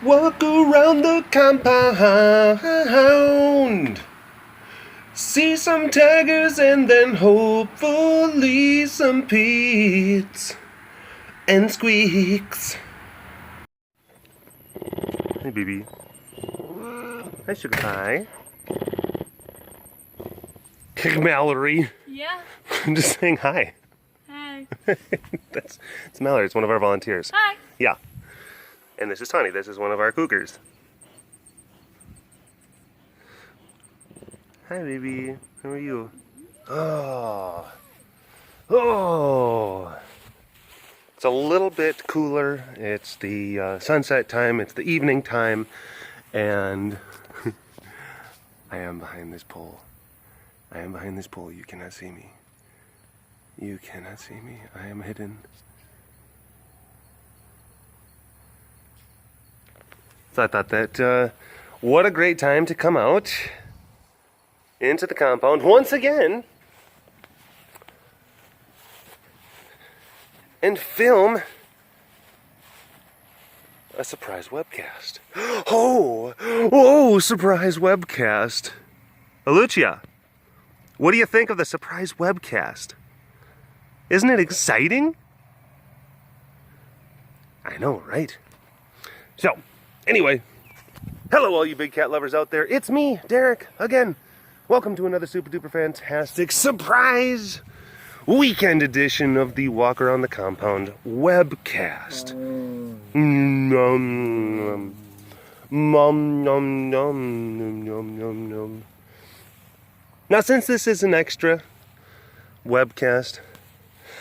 Walk around the compound. See some tigers and then hopefully some Pete's and squeaks. Hey, baby. Hi, Sugar Pie. Hey, Mallory. Yeah. I'm just saying hi. Hi. It's Mallory. It's one of our volunteers. Hi. Yeah. And this is Tony. This is one of our cougars. Hi, baby. How are you? Oh. It's a little bit cooler. It's the sunset time. It's the evening time. And I am behind this pole. I am behind this pole. You cannot see me. You cannot see me. I am hidden. So I thought that what a great time to come out into the compound once again and film a surprise webcast. Oh, surprise webcast. Alucia, what do you think of the surprise webcast? Isn't it exciting? I know, right? So, anyway, hello all you big cat lovers out there. It's me, Derek, again. Welcome to another super duper fantastic surprise weekend edition of the Walk Around the Compound webcast. Now, since this is an extra webcast,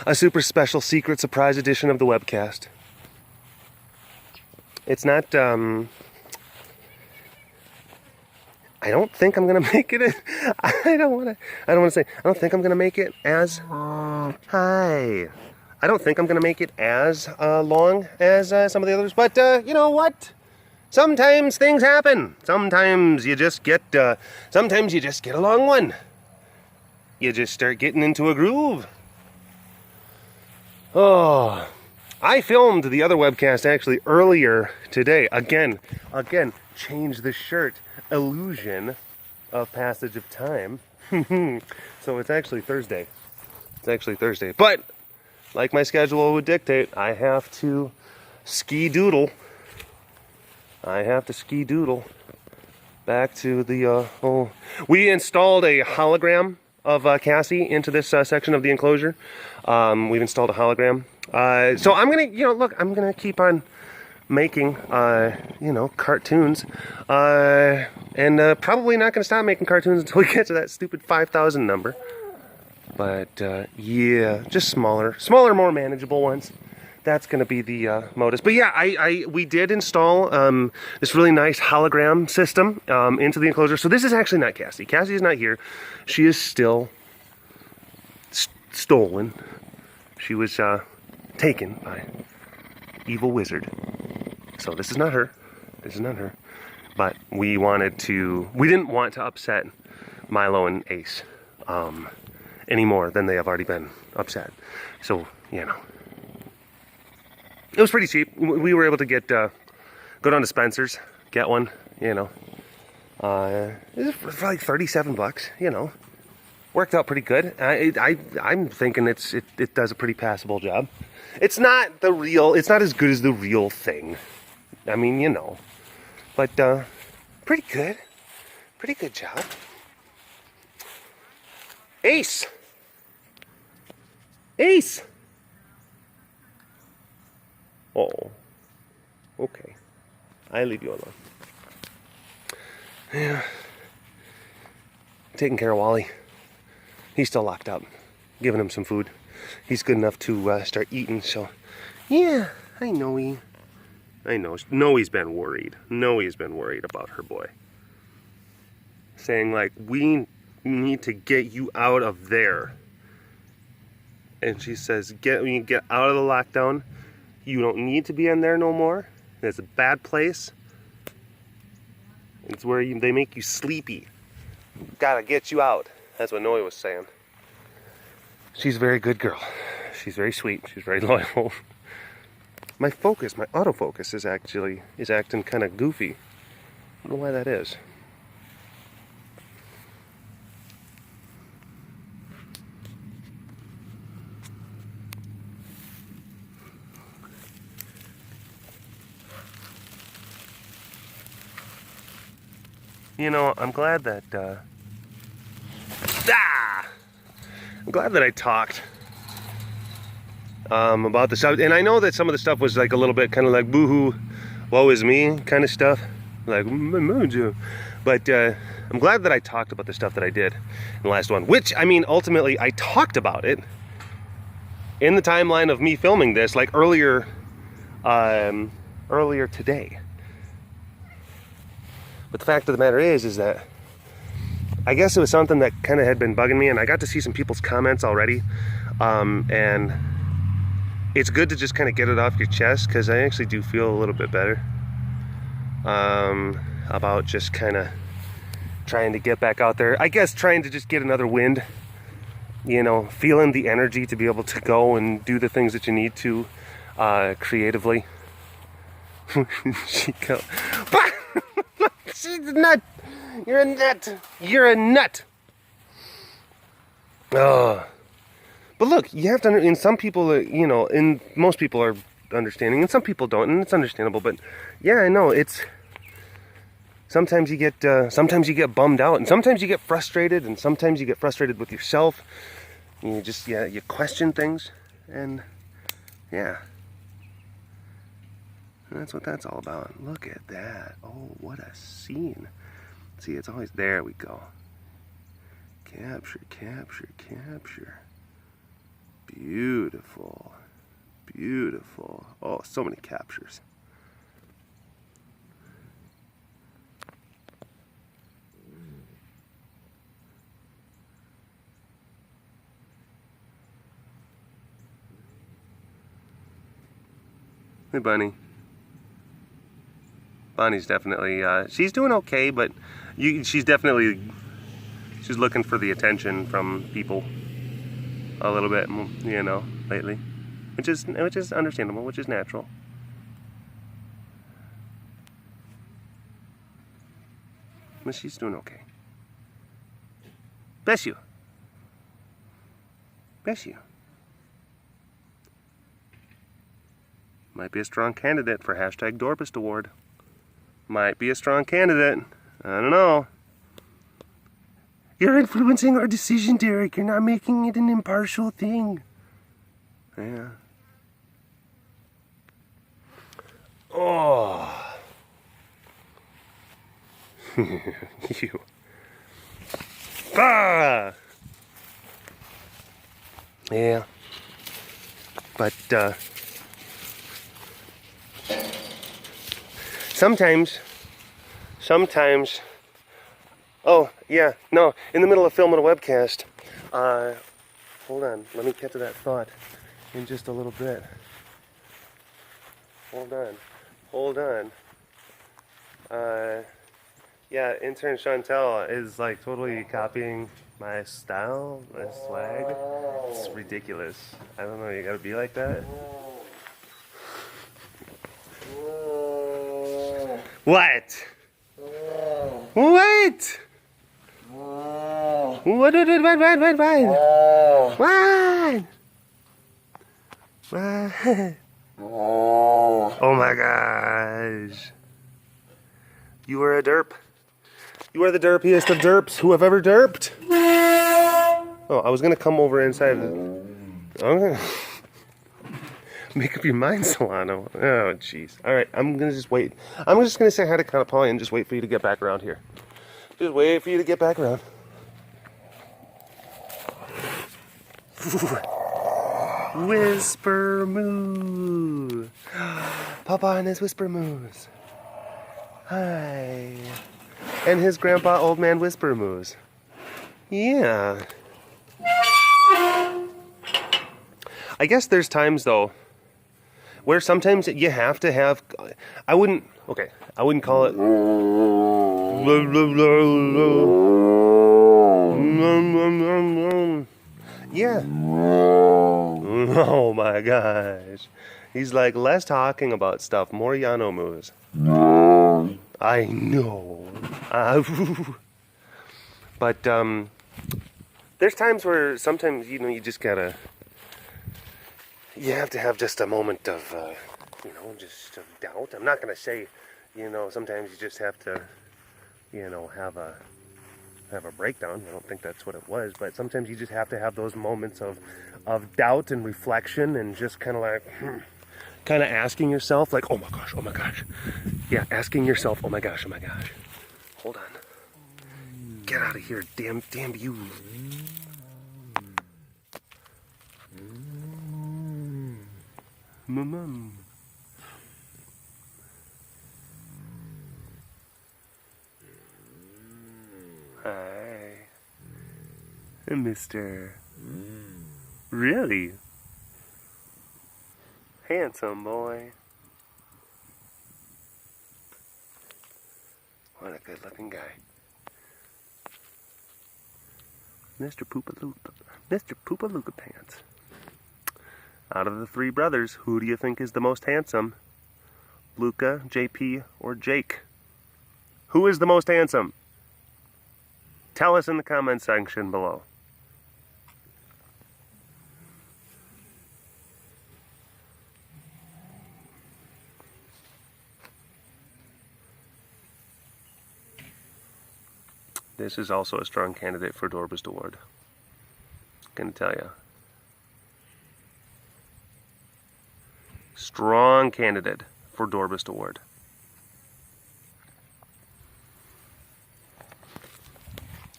a super special secret surprise edition of the webcast, it's not, I don't think I'm gonna make it. I don't want to say. I don't think I'm gonna make it as. Hi. I don't think I'm gonna make it as long as some of the others. But you know what? Sometimes things happen. Sometimes you just get. Sometimes you just get a long one. You just start getting into a groove. Oh. I filmed the other webcast actually earlier today. Again, change the shirt. Illusion of passage of time. So it's actually Thursday. But like my schedule would dictate, I have to ski-doodle. Back to the we installed a hologram of Cassie into this section of the enclosure. We've installed a hologram. So I'm gonna, I'm gonna keep on making, cartoons, and probably not gonna stop making cartoons until we get to that stupid 5,000 number. But yeah, just smaller, more manageable ones. That's gonna be the modus. But yeah, we did install this really nice hologram system into the enclosure. So this is actually not Cassie. Cassie is not here. She is still stolen. She was taken by evil wizard. So this is not her. But we didn't want to upset Milo and Ace any more than they have already been upset. So, it was pretty cheap. We were able to get, go down to Spencer's, get one, it was for like $37, Worked out pretty good. I'm thinking it does a pretty passable job. It's not as good as the real thing. I mean, but pretty good job. Ace. Oh, okay. I leave you alone. Yeah. Taking care of Wally. He's still locked up. Giving him some food. He's good enough to start eating, so yeah, I know he's been worried. He's been worried about her boy. Saying like, we need to get you out of there. And she says, when you get out of the lockdown, you don't need to be in there no more. It's a bad place. It's where they make you sleepy. Gotta get you out. That's what Noe was saying. She's a very good girl. She's very sweet. She's very loyal. my focus, my autofocus is acting kind of goofy. I don't know why that is. You know, I'm glad that I'm glad that I talked about the stuff, and I know that some of the stuff was like a little bit kind of like boohoo, woe is me kind of stuff, like but I'm glad that I talked about the stuff that I did in the last one, which, I mean, ultimately I talked about it in the timeline of me filming this, like earlier today. But the fact of the matter is that I guess it was something that kind of had been bugging me, and I got to see some people's comments already, and it's good to just kind of get it off your chest, because I actually do feel a little bit better about just kind of trying to get back out there. I guess trying to just get another wind, you know, feeling the energy to be able to go and do the things that you need to creatively. She's a nut. You're a nut. You're a nut. Oh. But look, you have to, and some people, you know, and most people are understanding, and some people don't, and it's understandable. But yeah, I know it's. Sometimes you get bummed out, and sometimes you get frustrated, and sometimes you get frustrated with yourself. And you just, you question things, and yeah. And that's what that's all about. Look at that. Oh, what a scene. See, it's always, there we go. Capture, capture, capture. Beautiful. Beautiful. Oh, so many captures. Hey, Bunny. Bonnie's definitely, she's doing okay, but she's looking for the attention from people a little bit, you know, lately, which is understandable, which is natural. But she's doing okay. Bless you. Bless you. Might be a strong candidate for #Dorpist Award. Might be a strong candidate. I don't know. You're influencing our decision, Derek. You're not making it an impartial thing. Yeah. Oh. You. Ah. Yeah. But, Sometimes, oh, yeah, no, in the middle of filming a webcast, hold on, let me get to that thought in just a little bit. Hold on. Yeah, intern Chantel is like totally copying my style, my swag. It's ridiculous. I don't know, you gotta be like that. What? What? What? Oh my gosh. You are a derp. You are the derpiest of derps who have ever derped. Oh, I was gonna come over inside. Okay. Make up your mind, Solano. Oh, jeez. All right, I'm gonna just wait. I'm just gonna say hi to Kanapali and just wait for you to get back around here. Just wait for you to get back around. Whisper moo. Papa and his whisper moos. Hi. And his grandpa, old man whisper moos. Yeah. I guess there's times though where sometimes you have to have, I wouldn't call it, yeah, oh my gosh, He's like, less talking about stuff, more Yano moves. I know. But there's times where sometimes, you know, you just gotta, you have to have just a moment of, you know, just of doubt. I'm not gonna say, you know, sometimes you just have to, you know, have a breakdown. I don't think that's what it was, but sometimes you just have to have those moments of doubt and reflection and just kind of like, kind of asking yourself, like, oh my gosh. Yeah, asking yourself, oh my gosh. Hold on. Get out of here, damn you. Mom. Hi. Mister. Really? Handsome boy. What a good looking guy. Mr. Poopalooka Pants. Out of the three brothers, who do you think is the most handsome? Luca, JP, or Jake? Who is the most handsome? Tell us in the comment section below. This is also a strong candidate for Dorbist Award. Gonna tell you. Strong candidate for Dorbist Award.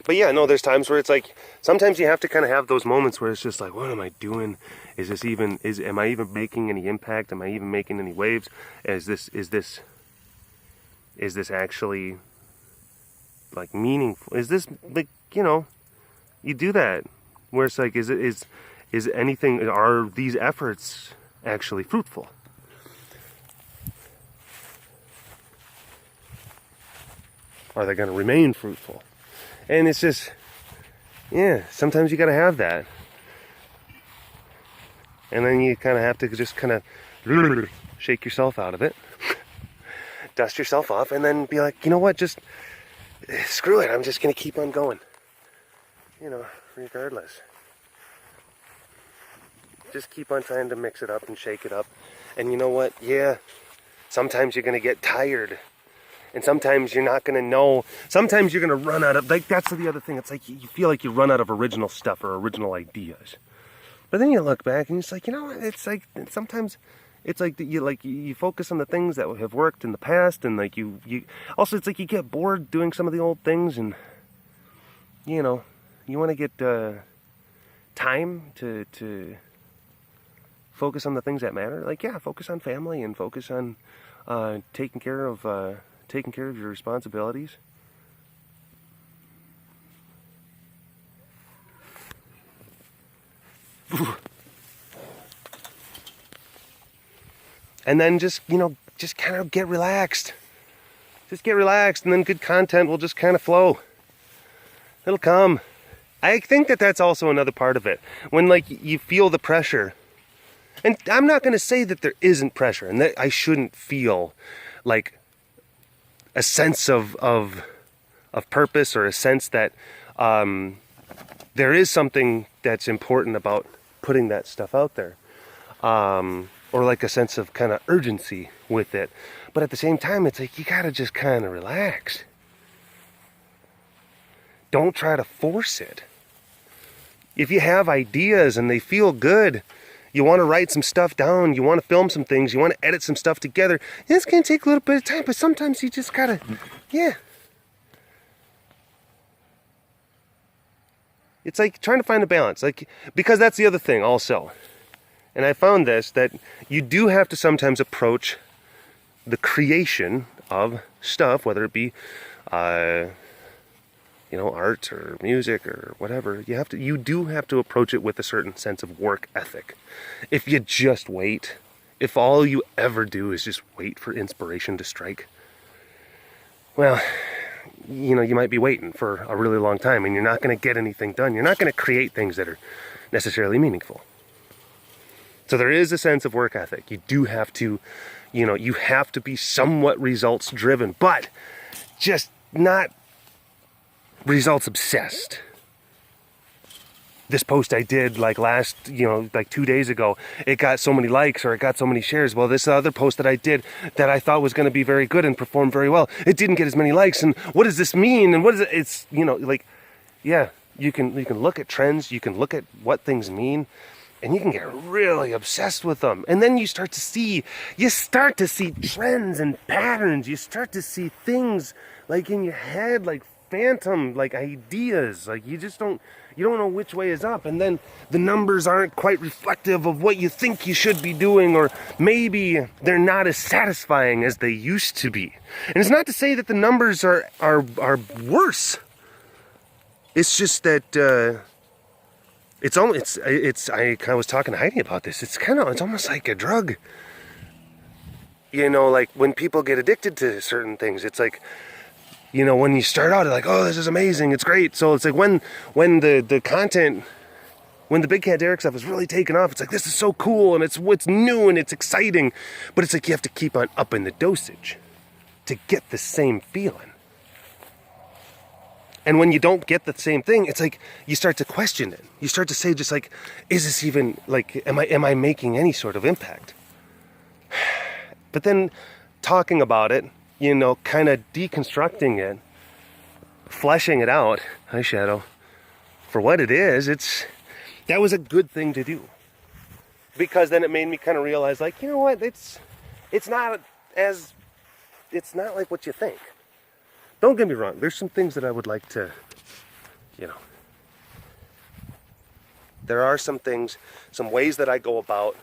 But yeah, no, there's times where it's like, sometimes you have to kind of have those moments where it's just like, what am I doing? Am I even making any impact? Am I even making any waves? Is this actually like meaningful? Is this like, you know, you do that where it's like, is anything, are these efforts actually fruitful? Are they going to remain fruitful? And it's just, yeah, sometimes you got to have that. And then you kind of have to just kind of shake yourself out of it, dust yourself off, and then be like, you know what, just screw it, I'm just going to keep on going. You know, regardless. Just keep on trying to mix it up and shake it up. And you know what, yeah, sometimes you're going to get tired. And sometimes you're not going to know. Sometimes you're going to run out of, like, that's the other thing. It's like you feel like you run out of original stuff or original ideas. But then you look back and it's like, you know what? It's like, sometimes it's like you focus on the things that have worked in the past. And like you also, it's like you get bored doing some of the old things. And, you know, you want to get time to focus on the things that matter. Like, yeah, focus on family and focus on taking care of your responsibilities. And then just, you know, just kind of get relaxed. Just get relaxed, and then good content will just kind of flow. It'll come. I think that that's also another part of it. When, like, you feel the pressure. And I'm not going to say that there isn't pressure and that I shouldn't feel like a sense of purpose, or a sense that there is something that's important about putting that stuff out there, or like a sense of kind of urgency with it. But at the same time, it's like you gotta just kind of relax. Don't try to force it. If you have ideas and they feel good, you want to write some stuff down, you want to film some things, you want to edit some stuff together, it's going to take a little bit of time, but sometimes you just got to, yeah. It's like trying to find a balance, like, because that's the other thing also. And I found this, that you do have to sometimes approach the creation of stuff, whether it be, you know, art or music or whatever. You do have to approach it with a certain sense of work ethic. If you just wait, if all you ever do is just wait for inspiration to strike, well, you know, you might be waiting for a really long time and you're not going to get anything done. You're not going to create things that are necessarily meaningful. So there is a sense of work ethic. You do have to, you have to be somewhat results driven, but just not results obsessed. This post I did like 2 days ago, it got so many likes or it got so many shares. Well, this other post that I did that I thought was going to be very good and perform very well, it didn't get as many likes. And what does this mean? And what is it? It's, yeah, you can look at trends, you can look at what things mean, and you can get really obsessed with them. And then you start to see trends and patterns. You start to see things like in your head, like phantom, like ideas, like you don't know which way is up, and then the numbers aren't quite reflective of what you think you should be doing, or maybe they're not as satisfying as they used to be. And it's not to say that the numbers are worse. It's just that I was talking to Heidi about this. It's almost like a drug. Like when people get addicted to certain things, it's like, when you start out, like, oh, this is amazing, it's great. So it's like when the content, when the BigCatDerek stuff is really taken off, it's like, this is so cool, and it's new and it's exciting. But it's like you have to keep on upping the dosage to get the same feeling. And when you don't get the same thing, it's like you start to question it. You start to say, just like, is this even, like, am I making any sort of impact? But then talking about it, kind of deconstructing it, fleshing it out, hi Shadow, for what it is, that was a good thing to do. Because then it made me kind of realize, like, you know what, it's not like what you think. Don't get me wrong, there's some things that I would like to, there are some things, some ways that I go about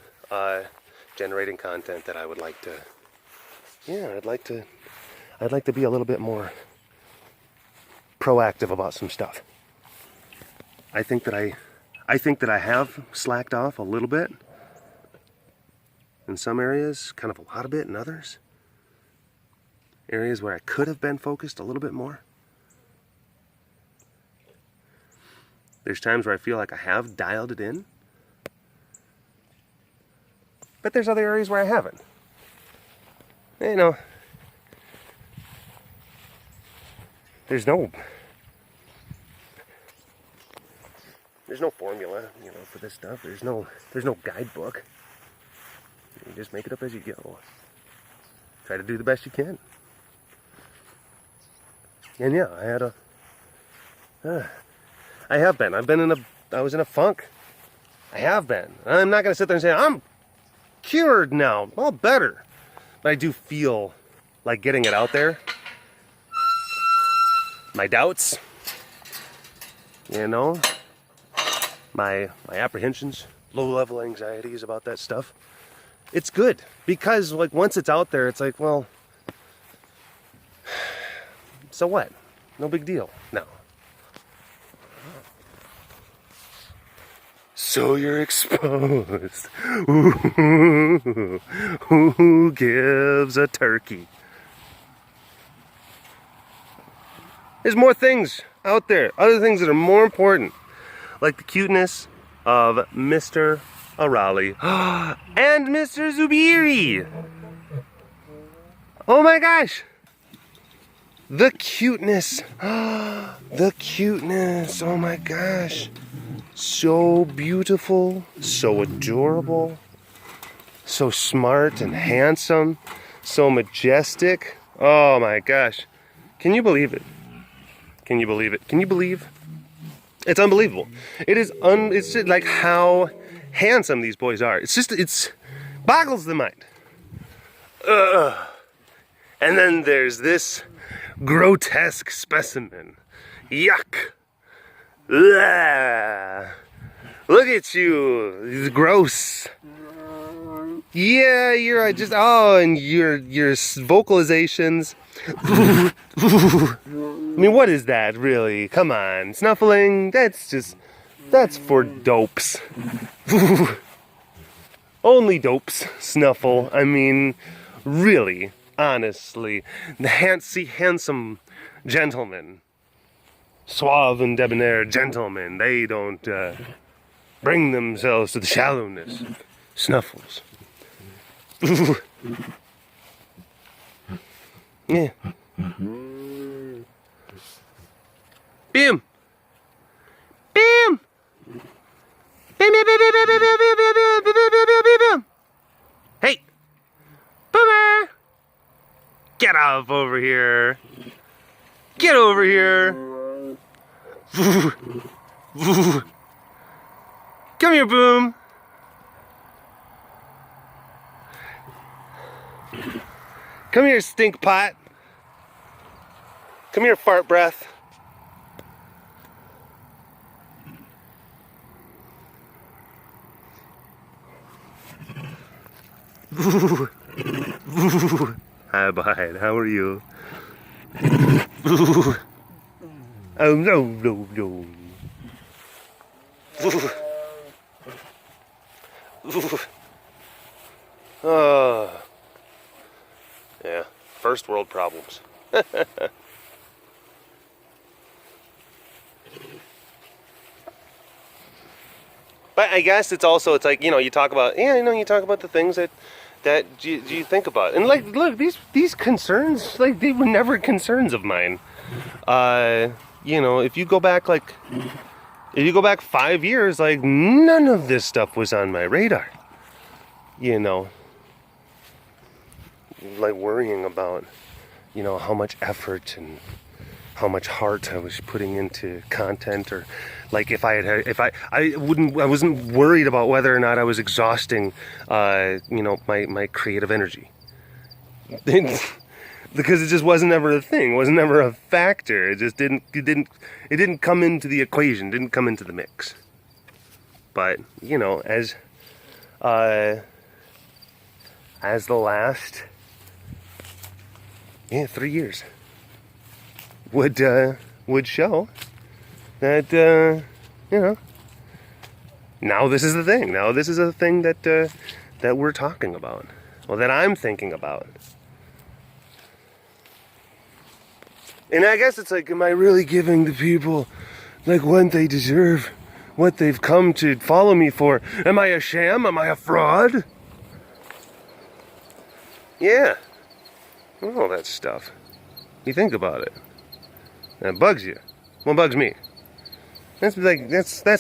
generating content that I would like to, I'd like to be a little bit more proactive about some stuff. I think that I have slacked off a little bit in some areas, kind of a lot of it in others. Areas where I could have been focused a little bit more. There's times where I feel like I have dialed it in. But there's other areas where I haven't. There's no formula, for this stuff. There's no guidebook. You just make it up as you go. Try to do the best you can. And yeah, I was in a funk. I have been. I'm not going to sit there and say, I'm cured now, all better. But I do feel like getting it out there. My doubts, my apprehensions, low-level anxieties about that stuff. It's good because, like, once it's out there, it's like, well, so what? No big deal. No. So you're exposed. Ooh, who gives a turkey? There's more things out there, other things that are more important, like the cuteness of Mr. Arali and Mr. Zubiri. Oh my gosh. The cuteness. The cuteness. Oh my gosh. So beautiful, so adorable, so smart and handsome, so majestic. Oh my gosh. Can you believe it? Can you believe it? Can you believe? It's unbelievable. It's just like how handsome these boys are. It's boggles the mind. And then there's this grotesque specimen. Yuck. Ugh. Look at you. It's gross. Yeah, and your vocalizations. I mean, what is that really? Come on, snuffling? That's for dopes. Only dopes snuffle. I mean, really, honestly, the handsome gentlemen, suave and debonair gentlemen, they don't bring themselves to the shallowness Snuffles. Yeah. Bim! Bim! Hey! Boomer! Get off over here! Get over here! Come here, Boom! Come here, stink pot! Come here, fart breath! Hi, Bide. How are you? Oh, no, no, no. Yeah, first world problems. But I guess it's also, it's like, you know, you talk about, yeah, you know, you talk about the things that you think about. And like, look, these concerns, like, they were never concerns of mine. You know, if you go back 5 years, like, none of this stuff was on my radar. You know, like worrying about, you know, how much effort and how much heart I was putting into content, or like I wasn't worried about whether or not I was exhausting, you know, my creative energy. Because it just wasn't ever a thing. It wasn't ever a factor. It just didn't come into the equation, didn't come into the mix. But, you know, as the last 3 years would show that, you know, now this is the thing. Now this is a thing that we're talking about. Well, that I'm thinking about. And I guess it's like, am I really giving the people like what they deserve? What they've come to follow me for? Am I a sham? Am I a fraud? Yeah. All that stuff. You think about it. And it bugs you. Well, it bugs me. That's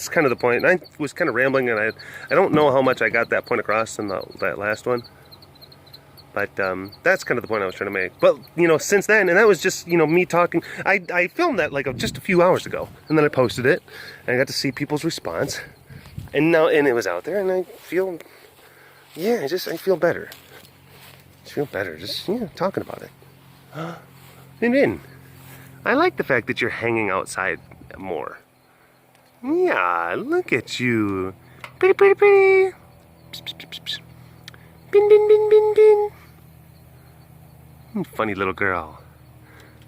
kind of the point. I was kind of rambling, and I don't know how much I got that point across in that last one. But that's kind of the point I was trying to make. But, you know, since then, and that was just, you know, me talking. I filmed that like just a few hours ago, and then I posted it, and I got to see people's response. And it was out there, and I feel, yeah, I feel better. Just, you know, talking about it. And then, I like the fact that you're hanging outside more. Yeah, look at you. Pretty, pretty, pretty. Psst, psst, psst, psst. Bin, bin, bin, bin, bin. You funny little girl.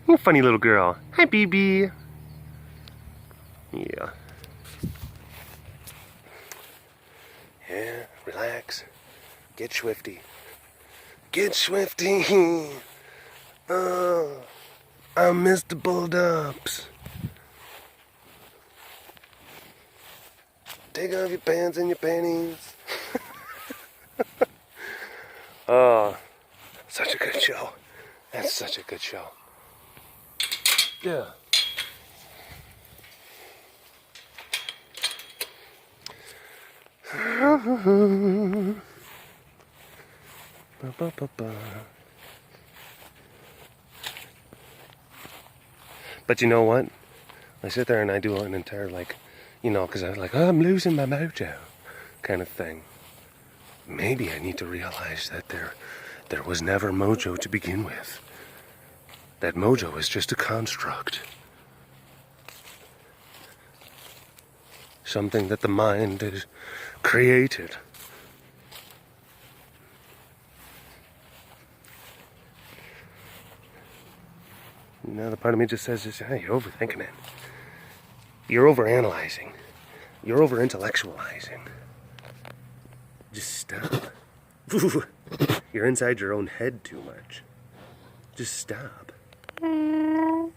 You funny little girl. Hi, BB. Yeah. Yeah, relax. Get swifty. Get swifty. Oh, I'm Mr. Bulldogs. Take off your pants and your panties. Oh, such a good show. That's such a good show. Yeah. But you know what? I sit there and I do an entire, like, you know, because I was like, oh, I'm losing my mojo kind of thing. Maybe I need to realize that there was never mojo to begin with. That mojo is just a construct. Something that the mind has created. Now the part of me just says, hey, you're overthinking it. You're overanalyzing. You're over-intellectualizing. Just stop. You're inside your own head too much. Just stop. Yeah.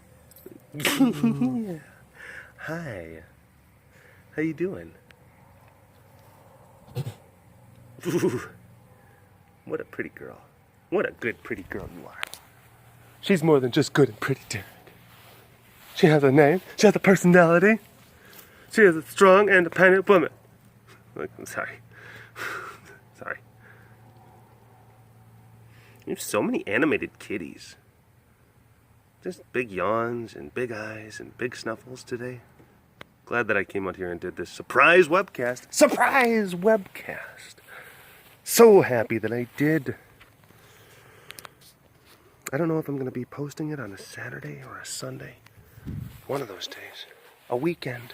Hi. How you doing? Ooh, what a pretty girl. What a good, pretty girl you are. She's more than just good and pretty, Derek. She has a name. She has a personality. She is a strong, independent woman. Look, I'm sorry. Sorry. You have so many animated kitties. Just big yawns and big eyes and big snuffles today. Glad that I came out here and did this surprise webcast. Surprise webcast! So happy that I did. I don't know if I'm going to be posting it on a Saturday or a Sunday. One of those days. A weekend.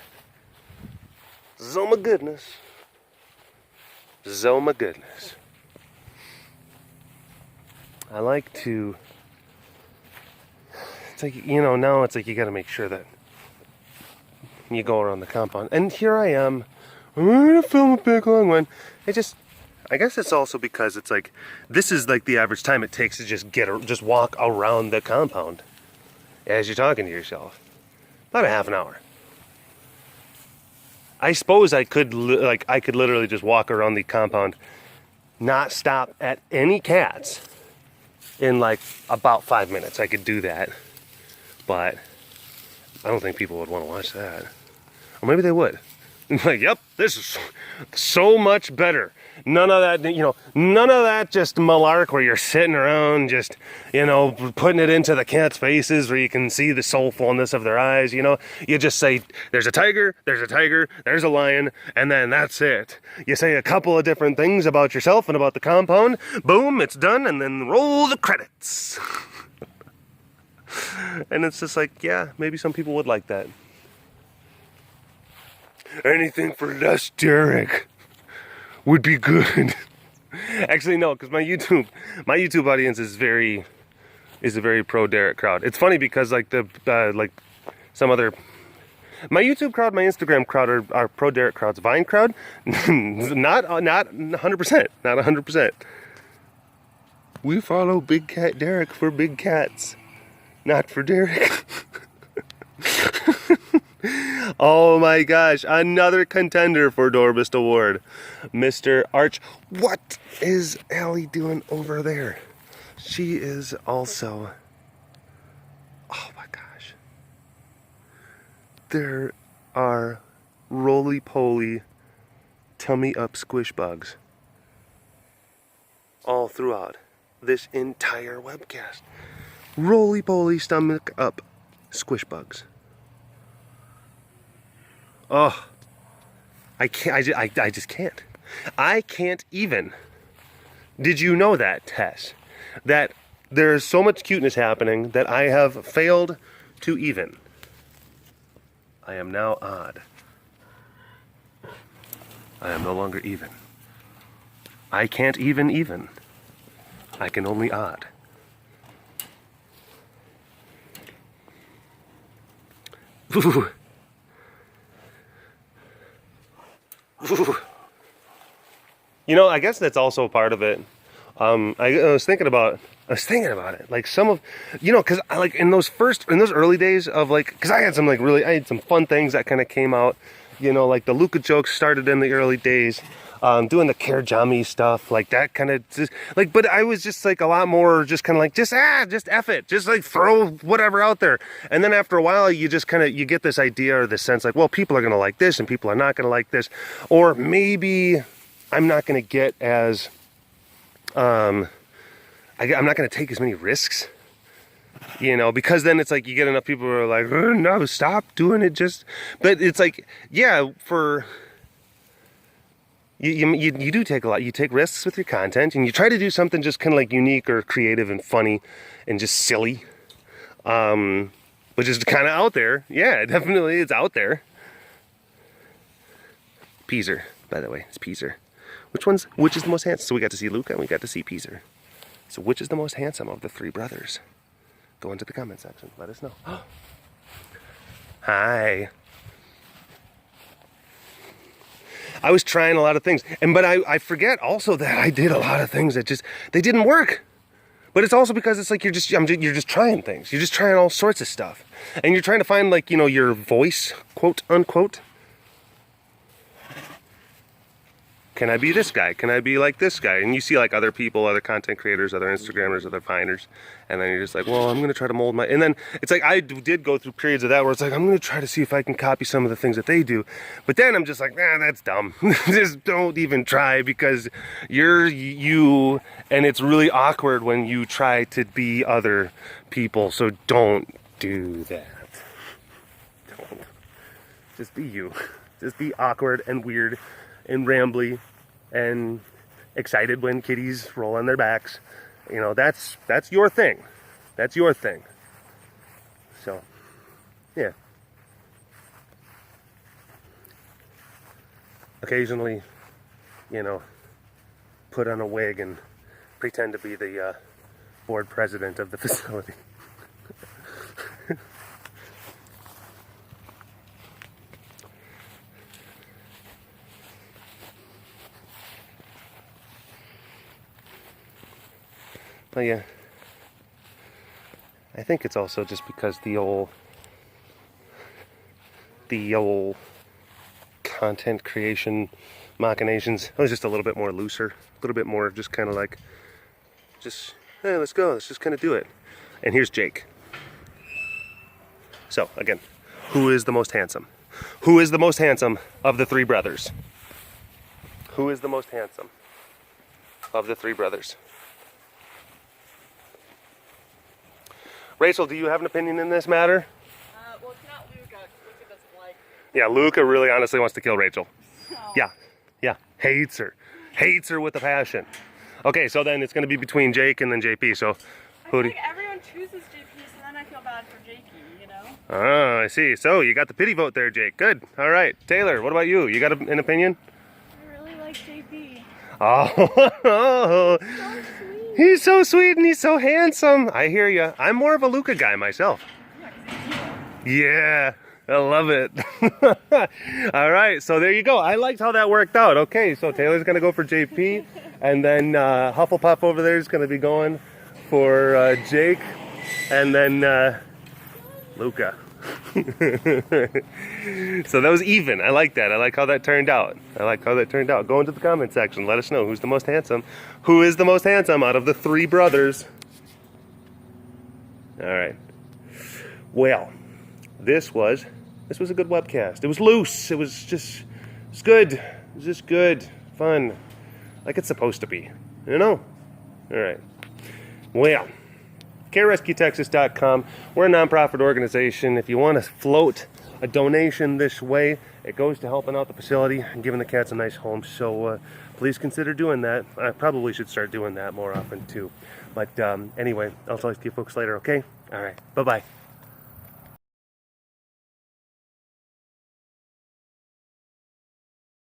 Oh my goodness. Oh my goodness. I like to... It's like, you know, now it's like you got to make sure that you go around the compound. And here I am. I'm going to film a big long one. I guess it's also because it's like, this is like the average time it takes to just walk around the compound as you're talking to yourself. About a half an hour. I suppose I could literally just walk around the compound, not stop at any cats in like about 5 minutes. I could do that, but I don't think people would want to watch that. Or maybe they would. Like, yep, this is so much better. None of that, you know, none of that just malark where you're sitting around just, you know, putting it into the cat's faces where you can see the soulfulness of their eyes, you know. You just say, there's a tiger, there's a lion, and then that's it. You say a couple of different things about yourself and about the compound, boom, it's done, and then roll the credits. And it's just like, yeah, maybe some people would like that. Anything for less Derek would be good. Actually, no, because my YouTube audience is a very pro Derek crowd. It's funny because like some other, my YouTube crowd, my Instagram crowd are pro Derek crowds. Vine crowd, not 100%, not 100%. We follow BigCatDerek for big cats, not for Derek. Oh my gosh, another contender for Dorbist Award. Mr. Arch. What is Allie doing over there? She is also... Oh my gosh. There are roly-poly tummy-up squish bugs all throughout this entire webcast. Roly-poly stomach-up squish bugs. Oh, I can't, I just can't. I can't even. Did you know that, Tess? That there is so much cuteness happening that I have failed to even. I am now odd. I am no longer even. I can't even. I can only odd. Ooh. You know, I guess that's also part of it. I was thinking about it. Like some of, you know, because I like in those early days of like, because I had some fun things that kind of came out. You know, like the Luca jokes started in the early days. Doing the Kerjami stuff, like that kind of just like, but I was just like a lot more just kind of like, just F it, just like throw whatever out there. And then after a while, you just kind of, you get this idea or this sense like, well, people are going to like this and people are not going to like this. Or maybe I'm not going to get as, I'm not going to take as many risks, you know, because then it's like you get enough people who are like, oh, no, stop doing it. But it's like, yeah, You do take a lot. You take risks with your content, and you try to do something just kind of like unique or creative and funny and just silly, which is kind of out there. Yeah, definitely, it's out there. Peaser, by the way, it's Peaser. Which is the most handsome? So we got to see Luca and we got to see Peaser. So which is the most handsome of the three brothers? Go into the comment section. Let us know. Hi. I was trying a lot of things, but I forget also that I did a lot of things that they didn't work. But it's also because it's like you're just trying things. You're just trying all sorts of stuff, and you're trying to find like, you know, your voice, quote unquote. can I be this guy? Can I be like this guy? And you see like other people, other content creators, other Instagrammers, other finders, and then you're just like, well, I'm going to try to mold my, and then it's like, I did go through periods of that where it's like, I'm going to try to see if I can copy some of the things that they do. But then I'm just like, nah, that's dumb. Just don't even try, because you're you, and it's really awkward when you try to be other people. So don't do that. Don't. Just be you. Just be awkward and weird and rambly and excited when kitties roll on their backs. You know, that's your thing. That's your thing. So, yeah. Occasionally, you know, put on a wig and pretend to be the board president of the facility. But yeah, I think it's also just because the old content creation machinations was just a little bit more looser, a little bit more just kind of like, just, hey, let's go, let's just kind of do it. And here's Jake. So again, who is the most handsome? Who is the most handsome of the three brothers? Who is the most handsome of the three brothers? Rachel, do you have an opinion in this matter? Well, it's not Luca. Luca doesn't like. Yeah, Luca really honestly wants to kill Rachel. No. Yeah, hates her with a passion. Okay, so then it's going to be between Jake and then JP. So, who do? I feel like everyone chooses JP, so then I feel bad for Jakey, you know. Ah, I see. So you got the pity vote there, Jake. Good. All right, Taylor. What about you? You got an opinion? I really like JP. Oh, So sweet. he's so sweet and he's so handsome. I hear you. I'm more of a Luca guy myself. Yeah, 'cause he's evil. Yeah, I love it. All right, so there you go. I liked how that worked out. Okay, so Taylor's going to go for JP, and then Hufflepuff over there is going to be going for Jake, and then Luca. So that was even. I like that. I like how that turned out. Go into the comment section. Let us know who's the most handsome. Who is the most handsome out of the three brothers? All right. Well, this was a good webcast. It was loose. It was good. It was just good, fun, like it's supposed to be. You know? All right. Well, CareRescueTexas.com. We're a nonprofit organization. If you want to float a donation this way, it goes to helping out the facility and giving the cats a nice home. So please consider doing that. I probably should start doing that more often too. But anyway, I'll talk to you folks later, okay? All right. Bye-bye.